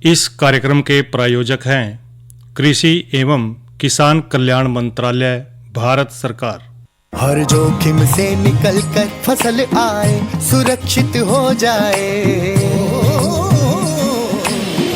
इस कार्यक्रम के प्रायोजक हैं कृषि एवं किसान कल्याण मंत्रालय, भारत सरकार। हर जोखिम से निकल कर फसल आए, सुरक्षित हो जाए।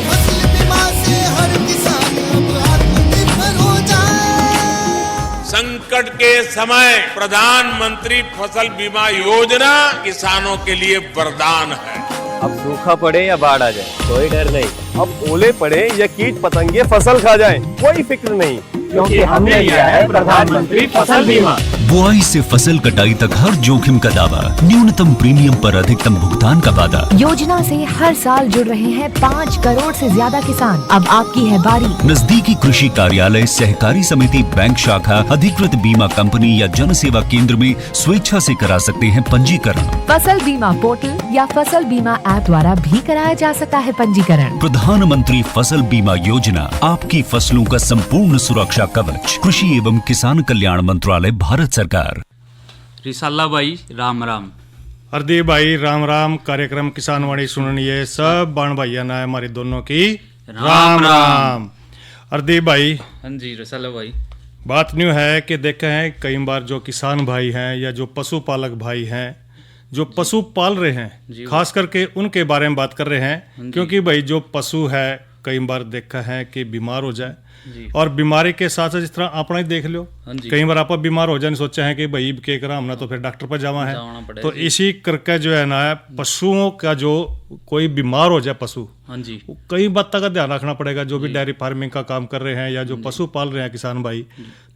फसल बीमा से हर किसान अब आत्मनिर्भर हो जाए। संकट के समय प्रधानमंत्री फसल बीमा योजना किसानों के लिए वरदान है। अब सूखा पड़े या बाढ़ आ जाए कोई डर नहीं, अब ओले पड़े या कीट पतंगे फसल खा जाए कोई फिक्र नहीं, क्योंकि हमने लिया है प्रधानमंत्री फसल बीमा। बुआई से फसल कटाई तक हर जोखिम का दावा, न्यूनतम प्रीमियम पर अधिकतम भुगतान का वादा। योजना से हर साल जुड़ रहे हैं 5 करोड़ से ज्यादा किसान। अब आपकी है बारी। नजदीकी कृषि कार्यालय, सहकारी समिति, बैंक शाखा, अधिकृत बीमा कंपनी या जन सेवा केंद्र में स्वेच्छा से करा सकते हैं पंजीकरण। फसल बीमा पोर्टल या फसल बीमा ऐप द्वारा भी कराया जा सकता है पंजीकरण। प्रधानमंत्री फसल बीमा योजना, आपकी फसलों का संपूर्ण सुरक्षा कवच। कृषि एवं किसान कल्याण मंत्रालय, भारत सरकार। रिसाला भाई राम राम। हरदीप भाई राम राम। कार्यक्रम किसान वाणी सुनिए, सब बाण भाइया ना हमारे दोनों की राम राम। हरदीप भाई। हाँ जी रिसाला भाई। बात न्यू है कि देखे हैं कई बार जो किसान भाई हैं या जो पशुपालक भाई हैं, जो पशु पाल रहे हैं, खास करके उनके बारे में बात कर रहे हैं। क्योंकि भाई जो पशु है कई बार देखा है कि बीमार हो जाए, और बीमारी के साथ साथ जिस तरह अपना ही देख लो, कई बार आप बीमार हो जाए सोचा है कि भाई के करा हमने तो फिर डॉक्टर पर जावा है। तो इसी करके जो है ना पशुओं का जो कोई बीमार हो जाए पशु, कई बातों का ध्यान रखना पड़ेगा। जो भी डेयरी फार्मिंग का काम कर रहे हैं या जो पशु पाल रहे हैं किसान भाई,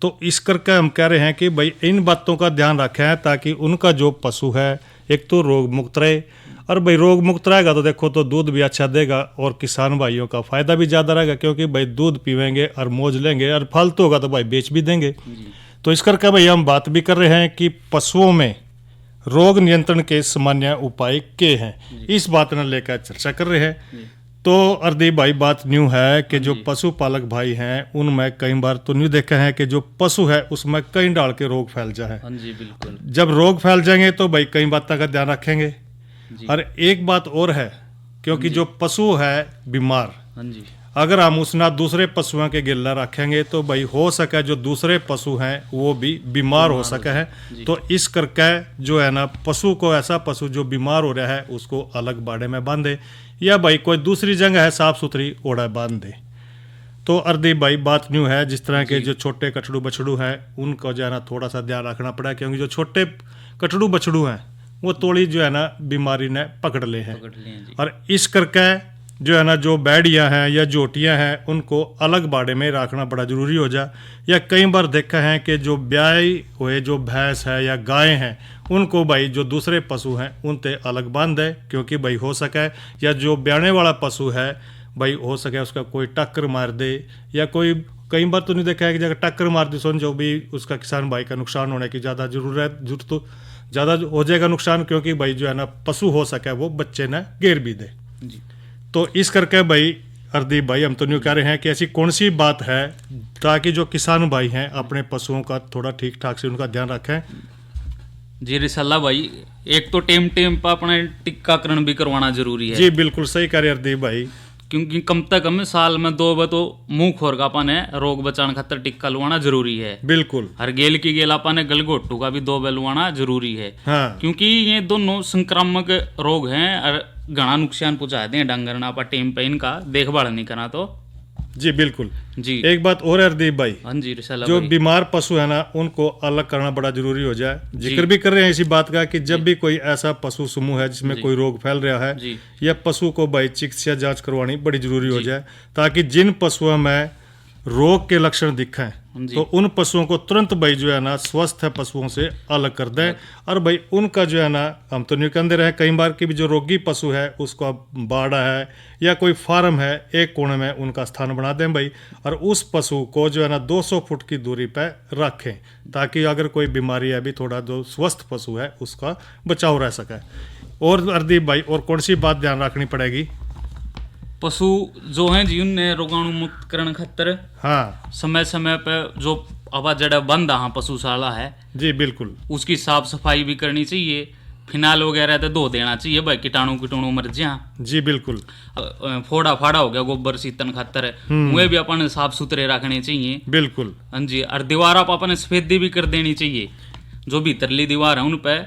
तो इस करके हम कह रहे हैं कि भाई इन बातों का ध्यान रखें ताकि उनका जो पशु है एक तो रोग मुक्त रहे, और भाई रोग मुक्त रहेगा तो देखो तो दूध भी अच्छा देगा और किसान भाइयों का फायदा भी ज़्यादा रहेगा, क्योंकि भाई दूध पीवेंगे और मौज लेंगे, और फालतू होगा तो भाई बेच भी देंगे। तो इस करके भाई हम बात भी कर रहे हैं कि पशुओं में रोग नियंत्रण के सामान्य उपाय क्या हैं, इस बात ने लेकर चर्चा कर रहे हैं। तो हरदीप भाई बात न्यू है कि जो पशुपालक भाई हैं उनमें कई बार तो न्यू देखा है कि जो पशु है उसमें कई डाल के रोग फैल जाए। बिल्कुल। जब रोग फैल जाएंगे तो भाई कई बातों का ध्यान रखेंगे। और एक बात और है, क्योंकि जो पशु है बीमार, अगर हम उसना दूसरे पशुओं के गिल्ला रखेंगे तो भाई हो सके जो दूसरे पशु हैं वो भी बीमार हो सके है। तो इस करके जो है ना पशु को, ऐसा पशु जो बीमार हो रहा है उसको अलग बाड़े में बांधे, या भाई कोई दूसरी जगह है साफ सुथरी ओढ़ा बांध दे। तो हरदीप भाई बात न्यू है, जिस तरह के जो छोटे कटड़ू बछड़ू हैं उनको जो है ना थोड़ा सा ध्यान रखना पड़ा, क्योंकि जो छोटे कटड़ू बछड़ू हैं वो थोड़ी जो है ना बीमारी ने पकड़ ले हैं। और इस करके जो है ना जो बैड़ियाँ हैं या जोटियाँ हैं उनको अलग बाड़े में रखना बड़ा जरूरी हो जाए। या कई बार देखा है कि जो ब्याई हुए जो भैंस है या गाय हैं उनको भाई जो दूसरे पशु हैं उनसे अलग बांध दे, क्योंकि भाई हो सके या जो ब्याने वाला पशु है भाई हो सके उसका कोई टक्कर मार दे, या कोई कई बार तो नहीं देखा है कि जगह टक्कर मार दी समझो भी उसका किसान भाई का नुकसान होने की ज़्यादा जरूरत तो ज़्यादा हो जाएगा नुकसान, क्योंकि भाई जो है ना पशु हो सके वो बच्चे ने घेर भी दे। तो इस करके भाई हरदीप भाई हम तो न्यू कह रहे हैं कि ऐसी कौन सी बात है ताकि जो किसान भाई हैं अपने पशुओं का थोड़ा ठीक ठाक से उनका ध्यान रखें। जी रिसाला भाई, एक तो टेम पर अपने टीकाकरण भी करवाना जरूरी है। जी बिल्कुल सही कह रहे हरदीप भाई, क्योंकि कम से कम साल में 2 बार तो मुंह खोर का अपन है रोग बचाने खातर टिक्का लुआना जरूरी है। बिल्कुल। हर गेल की गेल अपन है गलगोटू का भी 2 बार लुआना जरूरी है। हाँ। क्योंकि ये दोनों संक्रामक रोग हैं और घना नुकसान पहुंचाते हैं डंगर ना टेम पे इनका देखभाल नहीं करा तो। जी बिल्कुल जी। एक बात और है हरदीप भाई, हाँ जी रिसाला जो भाई, बीमार पशु है ना उनको अलग करना बड़ा जरूरी हो जाए। जिक्र भी कर रहे हैं इसी बात का कि जब भी कोई ऐसा पशु समूह है जिसमें कोई रोग फैल रहा है या पशु को भाई चिकित्सा जांच करवानी बड़ी जरूरी हो जाए, ताकि जिन पशुओं में रोग के लक्षण दिखें तो उन पशुओं को तुरंत भाई जो है ना स्वस्थ है पशुओं से अलग कर दें। और भाई उनका जो है ना हम तो नहीं कहते रहे कई बार की भी जो रोगी पशु है उसको बाड़ा है या कोई फार्म है एक कोने में उनका स्थान बना दें भाई, और उस पशु को जो है ना 200 फुट की दूरी पर रखें, ताकि अगर कोई बीमारी है भी थोड़ा जो स्वस्थ पशु है उसका बचाव रह सके। और हरदीप भाई और कौन सी बात ध्यान रखनी पड़ेगी? पशु जो हैं जी उन्हें रोगाणु मुक्त करने खातर हाँ समय समय पे जो आवाज जड़ा बंद पशुशाला है जी बिल्कुल उसकी साफ सफाई भी करनी चाहिए, फिनाइल वगैरह तो धो देना चाहिए भाई, कीटाणु मर जा। जी बिल्कुल। फोड़ा फाड़ा हो गया गोबर सीतन खातर मुझे भी अपन साफ सुथरे रखने चाहिए। बिल्कुल। हाँ जी। और दीवार आप अपन सफेदी भी कर देनी चाहिए जो भीतरली दीवार है उन पे,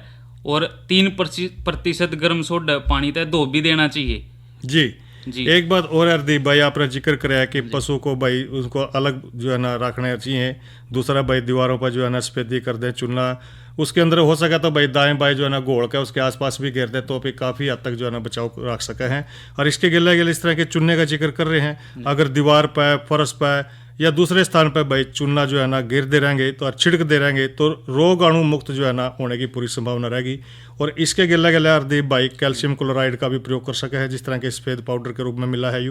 और 3% गर्म सोडा पानी तक धो भी देना चाहिए। जी जी। एक बात और हरदीप भाई आपने जिक्र कराया कि पशु को भाई उसको अलग जो है ना रखना चाहिए। दूसरा भाई दीवारों पर जो है ना सफेदी कर दे, चुनना उसके अंदर हो सका तो भाई दाएं बाएं जो है ना घोल के उसके आसपास भी घेर दे तो भी काफ़ी हद तक जो है ना बचाव रख सके हैं। और इसके गिले गिले इस तरह के चुनने का जिक्र कर रहे हैं, अगर दीवार पर फर्श पर या दूसरे स्थान पर भाई चुनना जो है ना गिरते रहेंगे तो और छिड़कते रहेंगे तो रोगाणु मुक्त जो है ना होने की पूरी संभावना रहेगी। और इसके गिले गिले हरदीप भाई कैल्शियम क्लोराइड का भी प्रयोग कर सके हैं, जिस तरह के सफेद पाउडर के रूप में मिला है।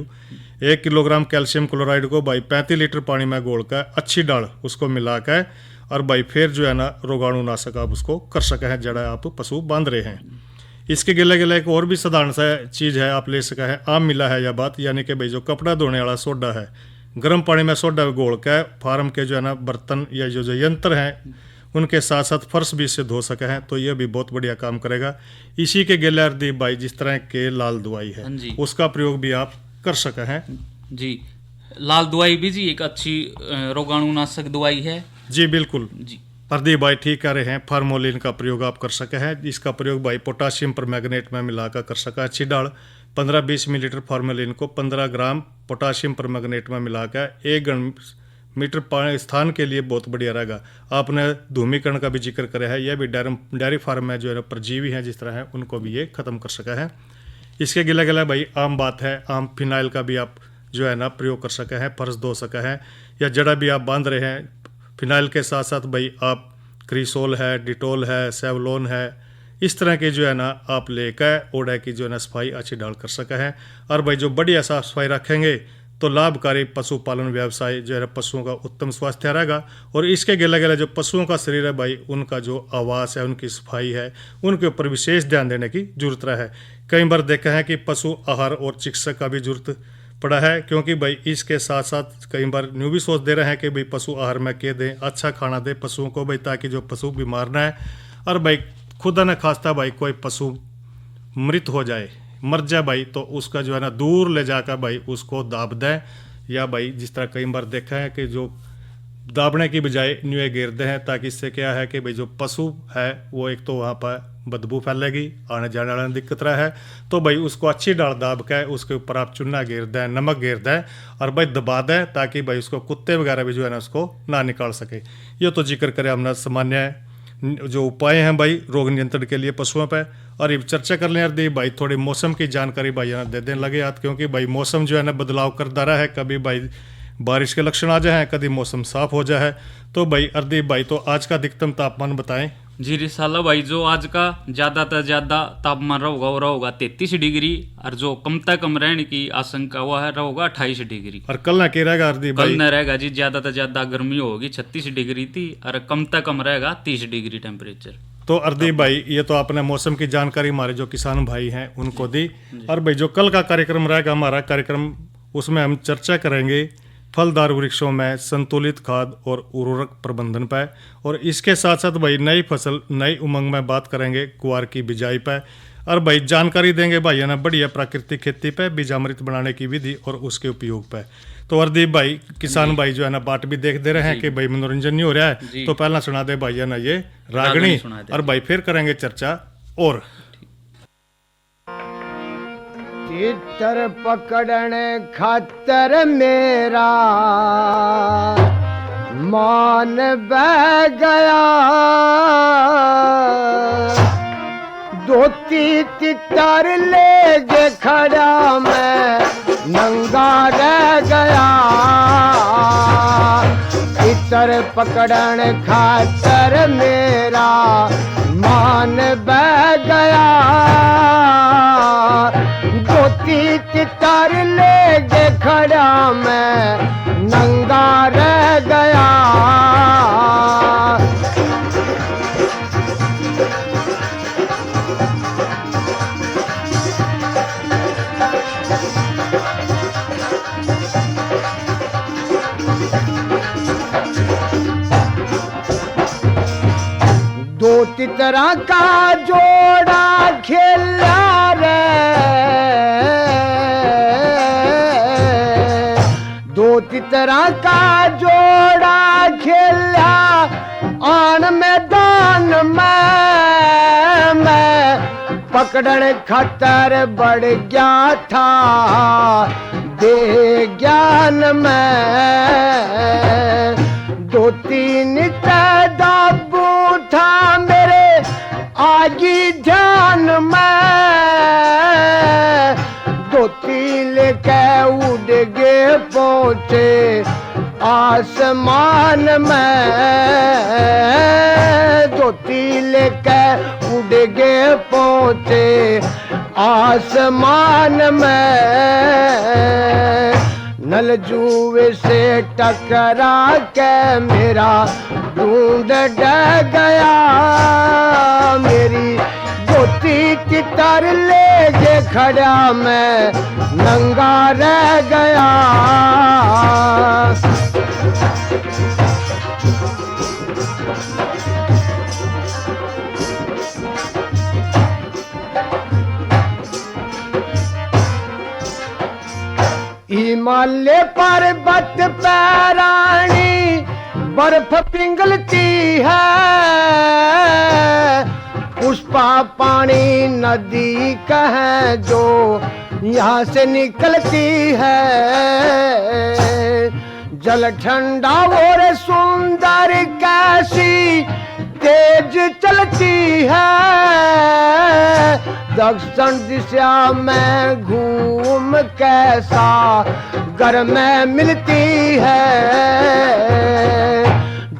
1 किलोग्राम कैल्शियम क्लोराइड को भाई 35 लीटर पानी में घोल कर अच्छी डाल उसको मिला कर और भाई फिर जो है ना रोगाणु नाशक आप उसको कर सके हैं जड़ा आप पशु बांध रहे हैं। इसके गिले गिले एक और भी साधारण सा चीज़ है, आप ले सका है, आम मिला है यह बात, यानी कि भाई जो कपड़ा धोने वाला सोडा है, गर्म पानी में सोडा घोल के फार्म के जो है ना बर्तन या जो यंत्र हैं उनके साथ साथ फर्श भी इससे धो सके हैं, तो यह भी बहुत बढ़िया काम करेगा। इसी के गिले हरदीप भाई जिस तरह के लाल दवाई है उसका प्रयोग भी आप कर सके हैं। जी लाल दवाई भी जी एक अच्छी रोगाणुनाशक दवाई है। जी बिल्कुल जी। हरदीप भाई ठीक कह रहे हैं, फार्मोलिन का प्रयोग आप कर सके हैं। इसका प्रयोग भाई पोटाशियम परमैंगनेट में मिलाकर कर सका अच्छी डाल। 15-20 मिलीलीटर फार्मोलिन को 15 ग्राम पोटाशियम परमैंगनेट में मिलाकर 1 घन मीटर पानी स्थान के लिए बहुत बढ़िया रहेगा। आपने धूमीकरण का भी जिक्र करा है, यह भी डेयरी फार्म में जो है परजीवी हैं जिस तरह है उनको भी ये खत्म कर सका है। इसके गिला गिला भाई आम बात है, आम फिनाइल का भी आप जो है ना प्रयोग कर सके हैं, फर्श धो सका है या जड़ा भी आप बांध रहे हैं। फिनाइल के साथ साथ भाई आप क्रीसोल है, डिटोल है, सेवलोन है, इस तरह के जो है ना आप लेकर ओडा की जो है ना सफाई अच्छी डाल कर सका है। और भाई जो बढ़िया साफ सफाई रखेंगे तो लाभकारी पशुपालन व्यवसाय जो है पशुओं का उत्तम स्वास्थ्य रहेगा। और इसके गिला गिला जो पशुओं का शरीर है भाई उनका जो आवास है, उनकी सफाई है, उनके ऊपर विशेष ध्यान देने की जरूरत है। कई बार देखा है कि पशु आहार और चिकित्सक का भी जरूरत पड़ा है, क्योंकि भाई इसके साथ साथ कई बार न्यू भी सोच दे रहे हैं कि भाई पशु आहार में के दें, अच्छा खाना दें पशुओं को भाई, ताकि जो पशु बीमार ना है। और भाई खुदा न खास्ता भाई कोई पशु मृत हो जाए, मर जाए भाई, तो उसका जो है ना दूर ले जाकर भाई उसको दाब दें, या भाई जिस तरह कई बार देखा है कि जो दाबने की बजाय न्यूए गिरते हैं, ताकि इससे क्या है कि भाई जो पशु है वो एक तो वहाँ पर बदबू फैलेगी, आने जाने वाले दिक्कत रहा है, तो भाई उसको अच्छी डाल दाब के उसके ऊपर आप चूना गिर दें, नमक गिर दें और भाई दबा दें, ताकि भाई उसको कुत्ते वगैरह भी जो है ना उसको ना निकाल सके। ये तो जिक्र करें हमने सामान्य जो उपाय हैं भाई रोग नियंत्रण के लिए पशुओं पर। और ये चर्चा कर लें यार भाई थोड़ी मौसम की जानकारी भाई यहाँ दे देने लगे याद, क्योंकि भाई मौसम जो है ना बदलाव करता रहा है, कभी भाई बारिश के लक्षण आ जाए, कभी मौसम साफ हो जाए। तो भाई अर्दीप भाई तो आज का अधिकतम तापमान बताएं। जी रिसाला भाई जो आज का ज़्यादा से ज़्यादा तापमान रहेगा 33 डिग्री, और जो कम से कम रहने की आशंका हुआ है रहेगा 28 डिग्री। और कल ना क्या रहेगा अर्दीप भाई? कल न रहेगा जी, ज़्यादा से ज़्यादा गर्मी होगी 36 डिग्री थी, और कम से कम रहेगा 30 डिग्री टेम्परेचर। तो अर्दीप भाई ये तो आपने मौसम की जानकारी हमारे जो किसान भाई हैं उनको दी। और भाई जो कल का कार्यक्रम रहेगा हमारा कार्यक्रम, उसमें हम चर्चा करेंगे फलदार वृक्षों में संतुलित खाद और उर्वरक प्रबंधन पर, और इसके साथ साथ भाई नई फसल नई उमंग में बात करेंगे कुआर की बिजाई पर। और भाई जानकारी देंगे भाई है ना बढ़िया प्राकृतिक खेती पे, बीजामृत बनाने की विधि और उसके उपयोग पर। तो अर्दीप भाई किसान भाई जो है ना बाट भी देख दे रहे हैं कि भाई मनोरंजन नहीं हो रहा है, तो पहला सुना दे भाई है ना ये रागनी, और भाई फिर करेंगे चर्चा। और चित्र पकड़न खातर मेरा मान बह गया, धोती तितर ले जे खड़ा मैं नंगा रह गया। चित्र पकड़न खातर मेरा मान बह गया, धोती तितर ले जे खड़ा मैं नंगा रह गया। दो तितरा का जोड़ा 11 का जोड़ा खेला आन मैदान में मैं पकड़न खतर बढ़ गया था दे ज्ञान में 2-3 दाबू था मेरे आगी ध्यान में 2-3 लेके उड़ गए पहुंचे आसमान में 2-3 लेके उड़ गए पहुंचे आसमान में नल जुए से टकरा के मेरा ढूंढ डह गया मेरी गोती तितर ले के खड़ा मैं नंगा रह गया हिमालय पर्वत पैरानी बर्फ पिघलती है पुष्पा पानी नदी कह जो यहाँ से निकलती है जल ठंडा और सुंदर कैसी तेज चलती है दक्षिण दिशा में घूम कैसा घर में मिलती है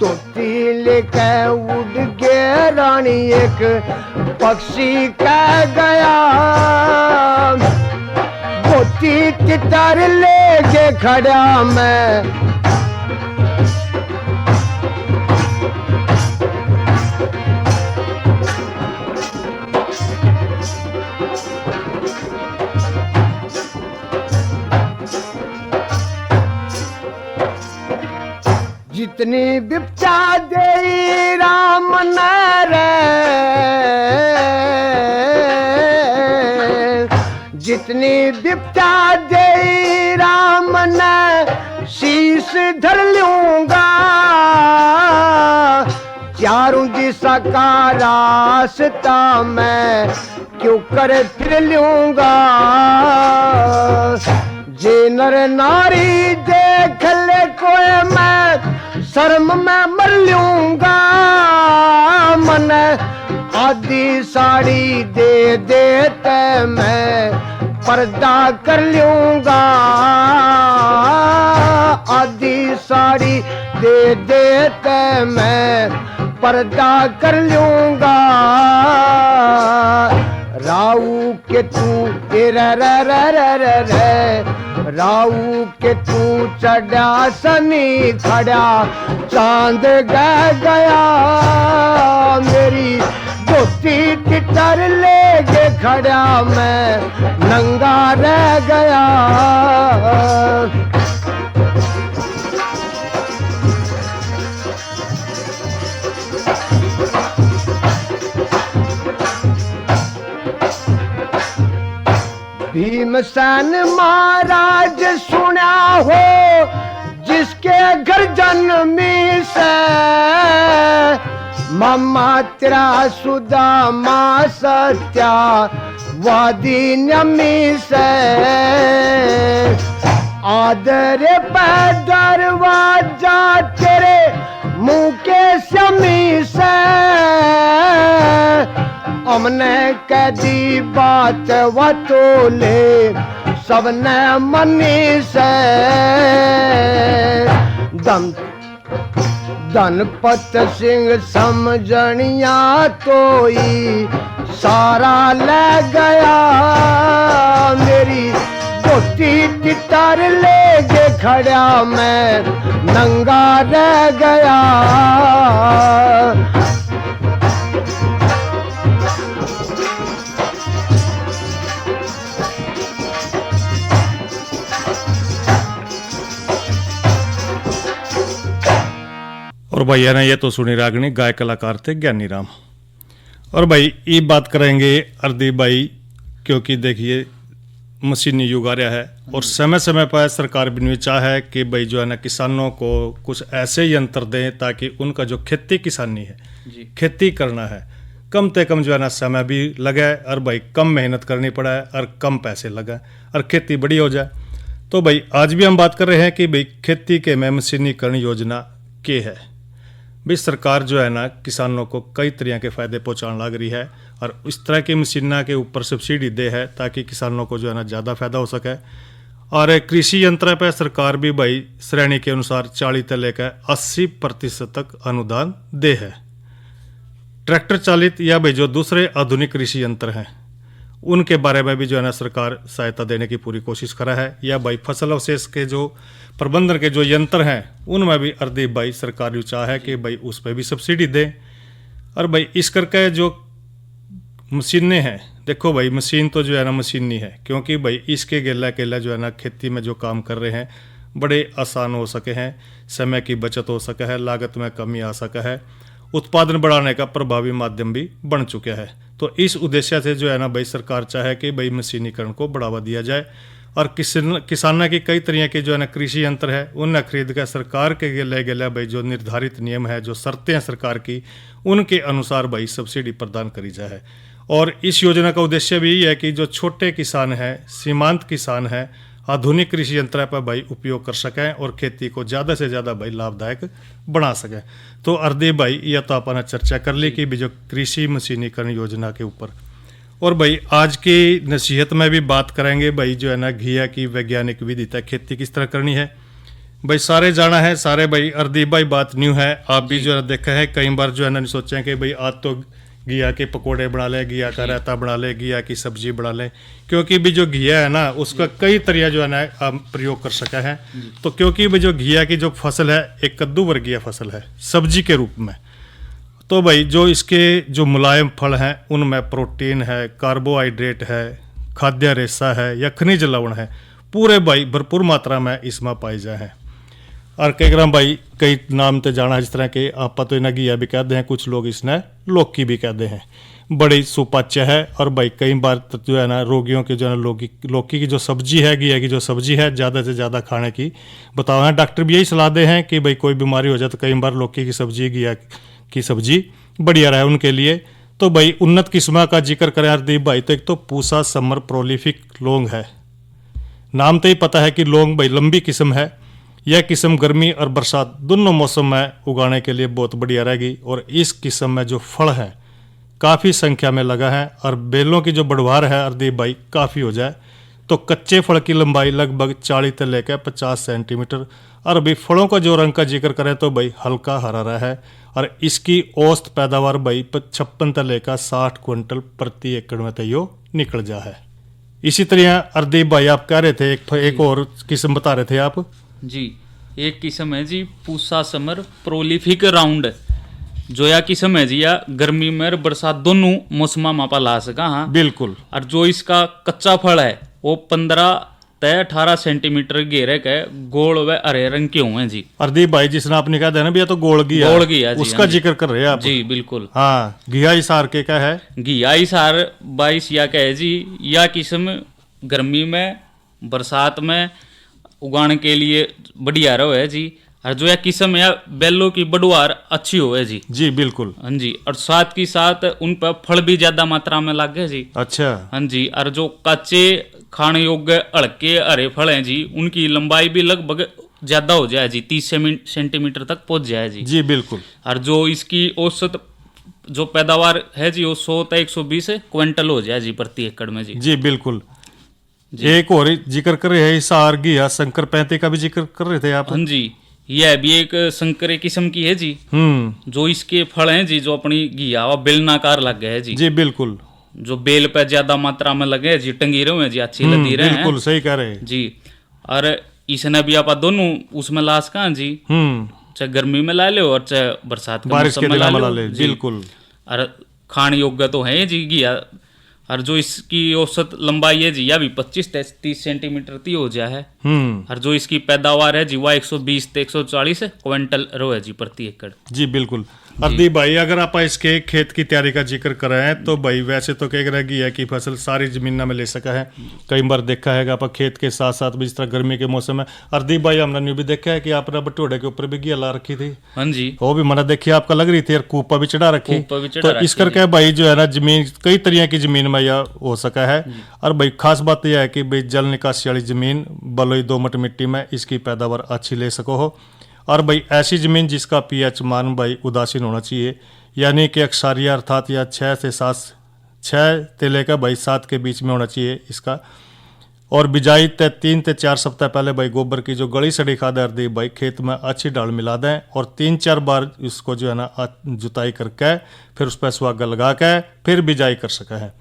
2-3 लेके उड़ गए रानी एक पक्षी कह गया गोती तितर ले के खड़ा मैं जितनी विपदा दे राम रे जितनी विपदा दे राम ने शीश धर लूंगा चारों दिशा का रास्ता मैं क्यों कर फिर लूंगा जे नर नारी देख ले कोई मैं शर्म में मर लूंगा मन आधी साड़ी दे देते मैं पर्दा कर लूंगा आधी साड़ी दे देते मैं पर्दा कर लूंगा राऊ के तू राऊ के तू चढ़ा सनी खड़ा चांद गया मेरी गोती तितर ले के खड़ा मैं नंगा रह गया भीमसेन महाराज सुना हो जिसके घर जन्मी से मम्मा तेरा सुदामा सत्या वादी नमी से आदर पे दरवाजा तेरे मुंह के समी से हमने कह दी बात वो तोले सबने मनी से धनपत सिंह समझनिया तोई सारा ले गया मेरी गोती तितर ले के खड़ा मैं नंगा रह गया और भैया ने ये तो सुनी रागनी गाय कलाकार थे ज्ञानी राम। और भाई ये बात करेंगे अर्दी भाई क्योंकि देखिए मशीनी युग आ रहा है और समय समय पर सरकार भी चाह है कि भाई जो है ना किसानों को कुछ ऐसे यंत्र दें ताकि उनका जो खेती किसानी है, खेती करना है, कम से कम जो है ना समय भी लगे और भाई कम मेहनत करनी पड़े और कम पैसे लगे और खेती बड़ी हो जाए। तो भाई आज भी हम बात कर रहे हैं कि भाई खेती के में मशीनीकरण योजना के है। भाई सरकार जो है ना किसानों को कई तरह के फायदे पहुंचाने लग रही है और इस तरह की मशीना के ऊपर सब्सिडी दे है ताकि किसानों को जो है ना ज़्यादा फायदा हो सके। और कृषि यंत्र पर सरकार भी भाई श्रेणी के अनुसार 40 से लेकर 80% तक अनुदान दे है। ट्रैक्टर चालित या भाई जो दूसरे आधुनिक कृषि यंत्र हैं उनके बारे में भी जो है ना सरकार सहायता देने की पूरी कोशिश करा है। या भाई फसल अवशेष के जो प्रबंधन के जो यंत्र हैं उनमें भी अर्दी भाई सरकार चाह है कि भाई उस पर भी सब्सिडी दें। और भाई इस करके जो मशीनें हैं, देखो भाई मशीन तो जो है ना मशीनी है, क्योंकि भाई इसके गेला केला जो है ना खेती में जो काम कर रहे हैं बड़े आसान हो सके हैं, समय की बचत हो सके है, लागत में कमी आ सका है, उत्पादन बढ़ाने का प्रभावी माध्यम भी बन चुका है। तो इस उद्देश्य से जो है ना भाई सरकार चाहे कि भाई मशीनीकरण को बढ़ावा दिया जाए और किसानों की कई तरह के जो है ना कृषि यंत्र है उन्हें खरीद कर सरकार के गेले भाई जो निर्धारित नियम है, जो शर्तें हैं सरकार की, उनके अनुसार भाई सब्सिडी प्रदान करी जाए। और इस योजना का उद्देश्य भी यही है कि जो छोटे किसान हैं, सीमांत किसान हैं, आधुनिक कृषि यंत्र पर भाई उपयोग कर सकें और खेती को ज़्यादा से ज़्यादा भाई लाभदायक बना सकें। तो अर्दे भाई यह तो अपन चर्चा कर ली कि भी जो कृषि मशीनीकरण योजना के ऊपर। और भाई आज की नसीहत में भी बात करेंगे भाई जो है ना घिया की वैज्ञानिक विधि तक खेती किस तरह करनी है। भाई सारे जाना है, सारे भाई अर्दी भाई बात न्यू है, आप भी जो है देखा है कई बार जो है ना सोचें कि भाई आज तो घिया के पकोड़े बना ले, घिया का रायता बना ले, घिया की सब्जी बना ले, क्योंकि भी जो घिया है ना उसका कई तरह जो है ना हम प्रयोग कर सका है। तो क्योंकि भी जो घिया की जो फसल है एक कद्दू वर्गीय फसल है सब्जी के रूप में, तो भाई जो इसके जो मुलायम फल हैं उनमें प्रोटीन है, कार्बोहाइड्रेट है, खाद्य रेशा है या खनिज लवण है, पूरे भाई भरपूर मात्रा में इसमें पाए जाए हैं। और कई ग्राम भाई कई नाम तो जाना है, जिस तरह के आप तो इन्हें घिया भी कहते हैं, कुछ लोग इसने लौकी भी कहते हैं, बड़ी सुपाच्य है। और भाई कई बार तो जो है ना रोगियों के जो है ना लौकी की जो सब्जी है, घिया की जो सब्जी है ज़्यादा से ज़्यादा खाने की बताओ है। डॉक्टर भी यही सलाह दे हैं कि भाई कोई बीमारी हो जाए तो कई बार लौकी की सब्जी, घिया की सब्जी बढ़िया रहे उनके लिए। तो भाई उन्नत किस्म का जिक्र करें हरदीप भाई तो एक तो पूसा समर प्रोलिफिक लौंग है, नाम तो ही पता है कि लौंग भाई लंबी किस्म है। यह किस्म गर्मी और बरसात दोनों मौसम में उगाने के लिए बहुत बढ़िया रहेगी। और इस किस्म में जो फल है काफ़ी संख्या में लगा है और बेलों की जो बढ़वार है हरदीप भाई काफ़ी हो जाए तो कच्चे फल की लंबाई लगभग 40 से लेकर 50 सेंटीमीटर। और भाई फलों का जो रंग का जिक्र करें तो भाई हल्का हरा रहा है और इसकी औसत पैदावार भाई 56 से लेकर 60 क्विंटल प्रति एकड़ में तैयो निकल जा है। इसी तरह हरदीप भाई आप कह रहे थे एक और किस्म बता रहे थे आप जी। एक किस्म है जी पूसा समर प्रोलिफिक राउंड, जो या किस्म है जी या गर्मी में और बरसात दोनों मौसम में पा ला सका। हाँ बिल्कुल। और जो इसका कच्चा फल है वो 15 से 18 सेंटीमीटर घेरे के गोल व हरे रंग के हुए हैं जी। हरदीप भाई जिसने आपने कहा था ना भैया तो गोल घिया उसका जिक्र कर रहे हैं आप जी। बिल्कुल हाँ। घिया इसार के क्या है? घिया इसार 22 या का है जी। यह किस्म गर्मी में बरसात में उगाने के लिए बढ़िया रहो है जी। और जो यह किस्म है बेलों की बढ़वार अच्छी हो है जी। जी बिल्कुल। हाँ जी। और साथ की साथ उन पर फल भी ज्यादा मात्रा में लगे जी। अच्छा। हाँ जी। और जो कच्चे खाने योग्य हल्के हरे फल हैं जी उनकी लंबाई भी लगभग ज्यादा हो जाए जी, 30 सेंटीमीटर तक पहुंच जाए जी। जी बिल्कुल। और जो इसकी औसत जो पैदावार है जी वो 100 से 120 क्विंटल हो जाए जी प्रति एकड़ में जी। जी बिल्कुल। एक और जिक्र कर रहे हैं इसार घिया शंकर 35 का भी जिक्र कर रहे थे आप। हाँ जी। यह भी एक संकरे किस्म की है जी। जो इसके फल हैं जी जो अपनी घिया व बेलनाकार लग गए हैं जी। जी बिल्कुल। जो बेल पे ज्यादा मात्रा में लगे हैं जी, टंगीरे हुए जी, अच्छी लदी रहे हैं। बिल्कुल सही कह रहे हैं जी। और इसने भी आप दोनों उसमें लाश कहाँ जी, चाहे गर्मी में ला ले और चाहे बरसात के बारिश के मौसम में ला ले। बिल्कुल। और खाने योग्य तो है जी घिया और जो इसकी औसत लंबाई है जी या भी 25-30 सेंटीमीटर ती हो जा है। और जो इसकी पैदावार है जी वह 120 से 140 क्विंटल रो है जी प्रति एकड़। जी बिल्कुल। अर्दी भाई अगर आप इसके खेत की तैयारी का जिक्र करें तो भाई वैसे तो कह रहेगी है कि फसल सारी जमीन में ले सका है। कई बार देखा है आप खेत के साथ साथ भी जिस तरह गर्मी के मौसम में अर्दी भाई हमने न्यू भी देखा है कि आपने बटोड़े के ऊपर भी घिया ला रखी थी। हाँ जी वो भी मैंने देखी आपका लग रही थी यार कूपा भी चढ़ा रखी। तो इस करके भाई जो है ना जमीन कई तरह की जमीन में यह हो सका है। और भाई खास बात यह है कि भाई जल निकासी वाली जमीन बलुई दोमट मिट्टी में इसकी पैदावार अच्छी ले सको हो। और भाई ऐसी जमीन जिसका पीएच मान भाई उदासीन होना चाहिए, यानी कि अक्षारिया अर्थात या 6 से लेकर भाई 7 के बीच में होना चाहिए इसका। और बिजाई 3 से 4 सप्ताह पहले भाई गोबर की जो गली सड़ी खाद अर्दी भाई खेत में अच्छी डाल मिला दें और 3-4 बार इसको जो है ना जुताई करके फिर उस पर सुहागा लगा के फिर बिजाई कर सका है।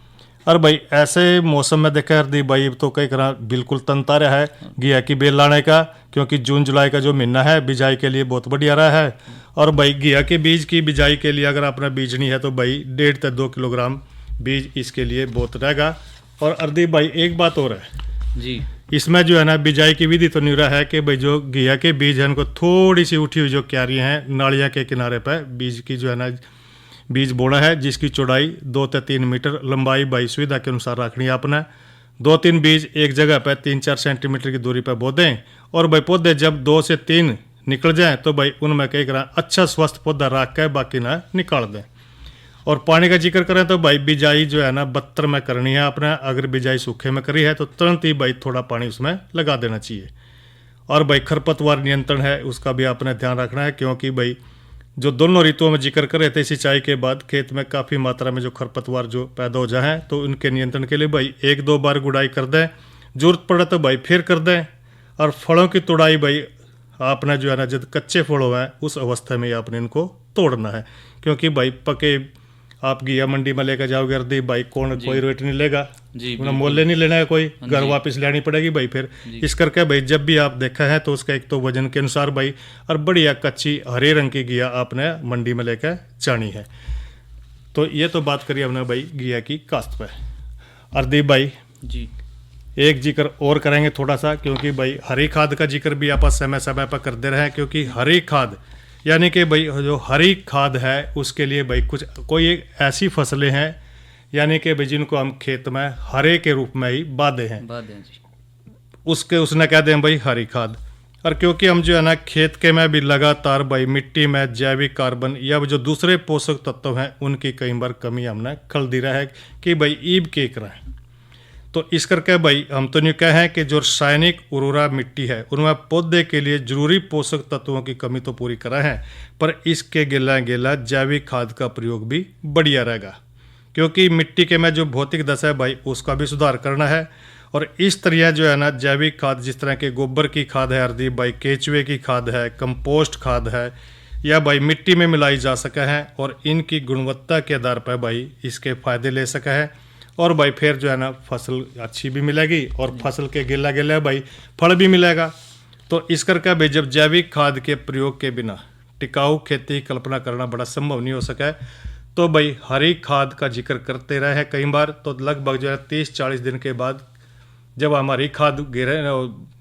और भाई ऐसे मौसम में देखा अर्दी भाई तो कई तरह बिल्कुल तंता रहा है घिया की बेल लाने का, क्योंकि जून जुलाई का जो महीना है बिजाई के लिए बहुत बढ़िया रहा है। और भाई घिया के बीज की बिजाई के लिए अगर आपने बीजनी है तो भाई 1.5 से 2 किलोग्राम बीज इसके लिए बहुत रहेगा। और अर्दी भाई एक बात और है जी, इसमें जो है ना बिजाई की विधि तो नहीं रहा है कि भाई जो घिया के बीज है उनको थोड़ी सी उठी हुई जो क्यारियाँ हैं नालियाँ के किनारे पर बीज की जो है ना बीज बोना है, जिसकी चौड़ाई 2 से 3 मीटर, लंबाई भाई सुविधा के अनुसार रखनी है आपने। 2-3 बीज एक जगह पर 3-4 सेंटीमीटर की दूरी पर बो दें। और भाई पौधे जब 2 से 3 निकल जाएं तो भाई उनमें कई तरह अच्छा स्वस्थ पौधा रख के बाकी ना निकाल दें। और पानी का जिक्र करें तो भाई बिजाई जो है ना 72 में करनी है आपने। अगर बिजाई सूखे में करी है तो तुरंत ही भाई थोड़ा पानी उसमें लगा देना चाहिए। और भाई खरपतवार नियंत्रण है उसका भी आपने ध्यान रखना है, क्योंकि भाई जो दोनों ऋतुओं में जिक्र कर रहे थे सिंचाई के बाद खेत में काफ़ी मात्रा में जो खरपतवार जो पैदा हो जाए तो उनके नियंत्रण के लिए भाई 1-2 बार गुड़ाई कर दें, जरूरत पड़े तो भाई फिर कर दें। और फलों की तोड़ाई भाई आपने जो है ना जब कच्चे फल हो हैं उस अवस्था में आपने इनको तोड़ना है, क्योंकि भाई पके आप घिया मंडी में लेकर जाओगे अर्दी भाई कोई रेट नहीं लेगा, उन्हें मोल नहीं लेना है, कोई घर वापस लेनी पड़ेगी भाई फिर। इस करके भाई जब भी आप देखा है तो उसका एक तो वजन के अनुसार भाई और बढ़िया कच्ची हरे रंग की घिया आपने मंडी में लेकर जानी है। तो ये तो बात करिए हमने भाई घिया की काश्त पे। अर्दी भाई जी एक जिक्र और करेंगे थोड़ा सा, क्योंकि भाई हरी खाद का जिक्र भी आप समय समय पर करते रहे, क्योंकि हरी खाद यानी कि भाई जो हरी खाद है उसके लिए भाई कुछ कोई एक ऐसी फसलें हैं यानी कि भाई जिनको हम खेत में हरे के रूप में ही बांधे हैं जी। उसने कह दें भाई हरी खाद। और क्योंकि हम जो है ना खेत के में भी लगातार भाई मिट्टी में जैविक कार्बन या जो दूसरे पोषक तत्व हैं उनकी कई बार कमी हमने खल दी रहा है कि भाई ईब के करें। तो इस करके भाई हम तो नहीं कहें कि जो रासायनिक उर्वरा मिट्टी है उनमें पौधे के लिए जरूरी पोषक तत्वों की कमी तो पूरी करा है, पर इसके गेला जैविक खाद का प्रयोग भी बढ़िया रहेगा, क्योंकि मिट्टी के में जो भौतिक दशा है भाई उसका भी सुधार करना है। और इस तरह जो है ना जैविक खाद जिस तरह के गोबर की खाद है अर्दी भाई केचुए की खाद है, कंपोस्ट खाद है या भाई मिट्टी में मिलाई जा सका है और इनकी गुणवत्ता के आधार पर भाई इसके फायदे ले सका है। और भाई फिर जो है ना फसल अच्छी भी मिलेगी और फसल के गिला भाई फल भी मिलेगा। तो इस करके भाई जब जैविक खाद के प्रयोग के बिना टिकाऊ खेती की कल्पना करना बड़ा संभव नहीं हो सका है, तो भाई हरी खाद का जिक्र करते रहे हैं कई बार। तो लगभग जो है 30-40 दिन के बाद जब हम हरी खाद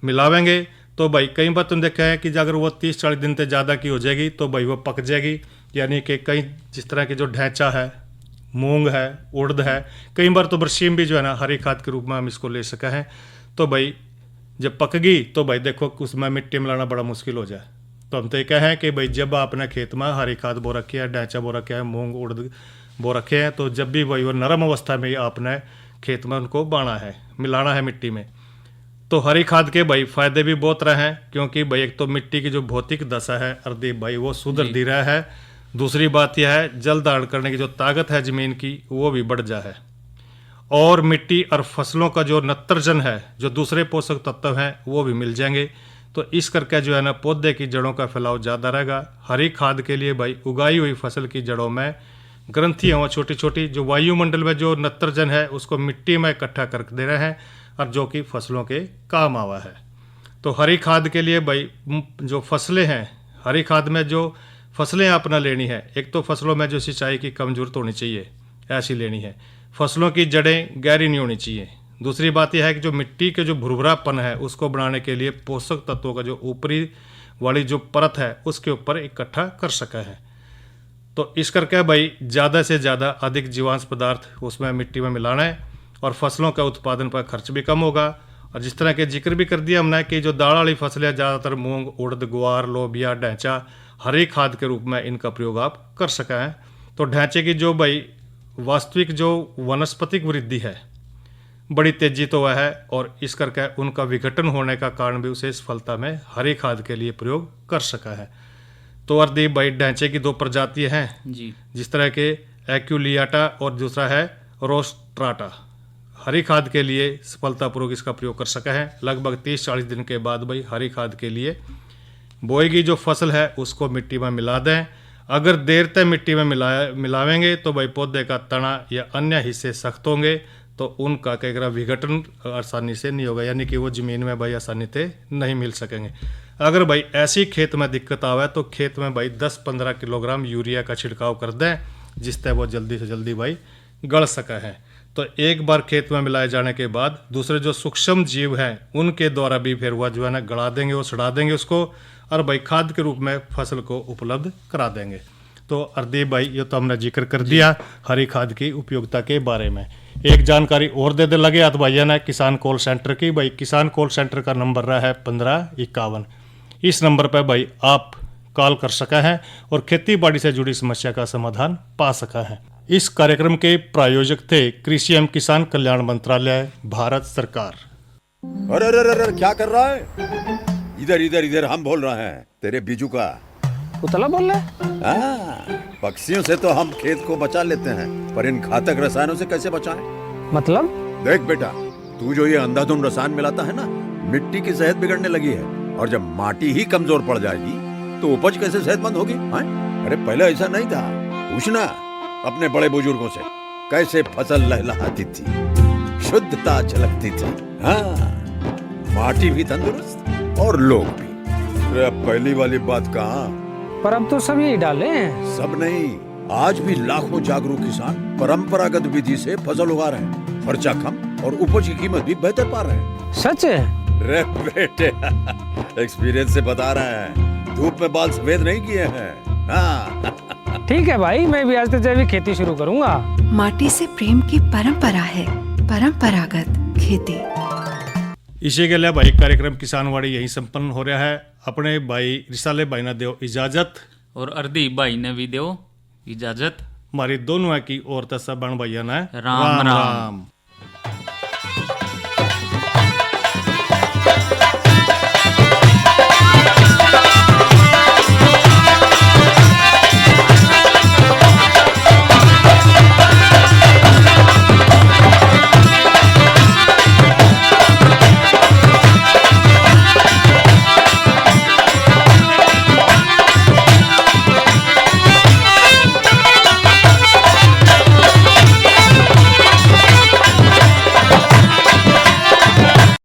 मिलावेंगे तो भाई कई बार तुम देखा है कि अगर वो 30-40 दिन से ज़्यादा की हो जाएगी तो भाई वो पक जाएगी, यानी कि कई जिस तरह की जो ढैंचा है, मूंग है, उड़द है, कई बार तो बरसीम भी जो है ना हरी खाद के रूप में हम इसको ले सका है। तो भाई जब पक गई तो भाई देखो उसमें मिट्टी मिलाना बड़ा मुश्किल हो जाए। तो हम तो ये कहें कि भाई जब आपने खेत में हरी खाद बो रखी है, ढैंचा बो रखा है, मूंग उड़द बो रखे हैं, तो जब भी भाई वो नरम अवस्था में आपने खेत में उनको बाना है, मिलाना है मिट्टी में। तो हरी खाद के भाई फायदे भी बहुत रहे हैं, क्योंकि भाई एक तो मिट्टी की जो भौतिक दशा है अर्दी भाई वो सुधर दी रहा है। दूसरी बात यह है जल धारण करने की जो ताकत है ज़मीन की वो भी बढ़ जा है। और मिट्टी और फसलों का जो नत्रजन है, जो दूसरे पोषक तत्व हैं वो भी मिल जाएंगे। तो इस करके जो है ना पौधे की जड़ों का फैलाव ज़्यादा रहेगा। हरी खाद के लिए भाई उगाई हुई फसल की जड़ों में ग्रंथियाँ हों छोटी छोटी, जो वायुमंडल में जो नत्रजन है उसको मिट्टी में इकट्ठा कर दे रहे हैं और जो कि फसलों के काम आवा है। तो हरी खाद के लिए भाई जो फसलें हैं, हरी खाद में जो फसलें अपना लेनी है, एक तो फसलों में जो सिंचाई की कम जरूरत होनी चाहिए ऐसी लेनी है। फसलों की जड़ें गहरी नहीं होनी चाहिए। दूसरी बात यह है कि जो मिट्टी के जो भुरभुरापन है उसको बढ़ाने के लिए पोषक तत्वों का जो ऊपरी वाली जो परत है उसके ऊपर इकट्ठा कर सका है। तो इस करके भाई ज़्यादा से ज़्यादा अधिक जीवांश पदार्थ उसमें मिट्टी में मिलाना है और फसलों का उत्पादन पर खर्च भी कम होगा। और जिस तरह के जिक्र भी कर दिया हमने कि जो दाल वाली फसलें ज़्यादातर मूंग, उड़द, ग्वार, लोबिया, ढैंचा हरी खाद के रूप में इनका प्रयोग आप कर सका है। तो ढैंचे की जो भाई वास्तविक जो वनस्पतिक वृद्धि है बड़ी तेजी तो वह है और इस करके उनका विघटन होने का कारण भी उसे सफलता में हरी खाद के लिए प्रयोग कर सका है। तो अर्दी भाई ढैंचे की 2 प्रजातियां हैं जी, जिस तरह के एक्यूलियाटा और दूसरा है रोस्ट्राटा। हरी खाद के लिए सफलतापूर्वक इसका प्रयोग कर सका है। लगभग 30-40 दिन के बाद भाई हरी खाद के लिए बोई की जो फसल है उसको मिट्टी में मिला दें। अगर देर तक मिट्टी में मिलावेंगे तो भाई पौधे का तना या अन्य हिस्से सख्त होंगे तो उनका कई तरह विघटन आसानी से नहीं होगा, यानी कि वो ज़मीन में भाई आसानी से नहीं मिल सकेंगे। अगर भाई ऐसी खेत में दिक्कत आवे तो खेत में भाई 10-15 किलोग्राम यूरिया का छिड़काव कर दें जिससे वो जल्दी से जल्दी भाई गल सका है। तो एक बार खेत में मिलाए जाने के बाद दूसरे जो सूक्ष्म जीव हैं उनके द्वारा भी फिर वह जो है ना गला देंगे, वो सड़ा देंगे उसको और भाई खाद के रूप में फसल को उपलब्ध करा देंगे। तो अर्दीप भाई ये तो हमने जिक्र कर दिया हरी खाद की उपयोगिता के बारे में। एक जानकारी और दे दे लगे हाथ भाइया ने किसान कॉल सेंटर की। भाई किसान कॉल सेंटर का नंबर रहा है 1551। इस नंबर पर भाई आप कॉल कर सका है और खेती बाड़ी से जुड़ी समस्या का समाधान पा सका है। इस कार्यक्रम के प्रायोजक थे कृषि एवं किसान कल्याण मंत्रालय, भारत सरकार। अरे अरे अरे क्या कर रहा है? इधर इधर इधर हम बोल रहे हैं तेरे बीजू का। उतला बोल रहा है? पक्षियों से तो हम खेत को बचा लेते हैं पर इन घातक रसायनों से कैसे बचाएं? मतलब? देख बेटा, तू जो ये अंधाधुंध रसायन मिलाता है ना, मिट्टी की सेहत बिगड़ने लगी है और जब माटी ही कमजोर पड़ जाएगी तो उपज कैसे सेहतमंद होगी? अरे पहले ऐसा नहीं था, पूछना अपने बड़े बुजुर्गों से कैसे फसल लहलहाती थी, शुद्धता झलकती थी। हाँ, माटी भी तंदुरुस्त और लोग भी। अरे अब पहली वाली बात कहाँ? पर अब तो सब यही डाले हैं। सब नहीं, आज भी लाखों जागरूक किसान परंपरागत विधि से फसल उगा रहे हैं। खर्चा कम और उपज की कीमत भी बेहतर पा रहे हैं। सच है? रे बेटे एक्सपीरियंस से बता रहे हैं, धूप में बाल सफेद नहीं किए हैं। हाँ। ठीक है भाई, मैं भी आज से जैविक खेती शुरू करूंगा। माटी से प्रेम की परंपरा है परंपरागत खेती। इसी के लिए भाई कार्यक्रम किसानवाड़ी यही संपन्न हो रहा है। अपने भाई रिसाले भाई ने दो इजाजत और अर्दीप भाई ने भी दो इजाजत। हमारी दोनों की और तस्सा बन भैया ने राम राम।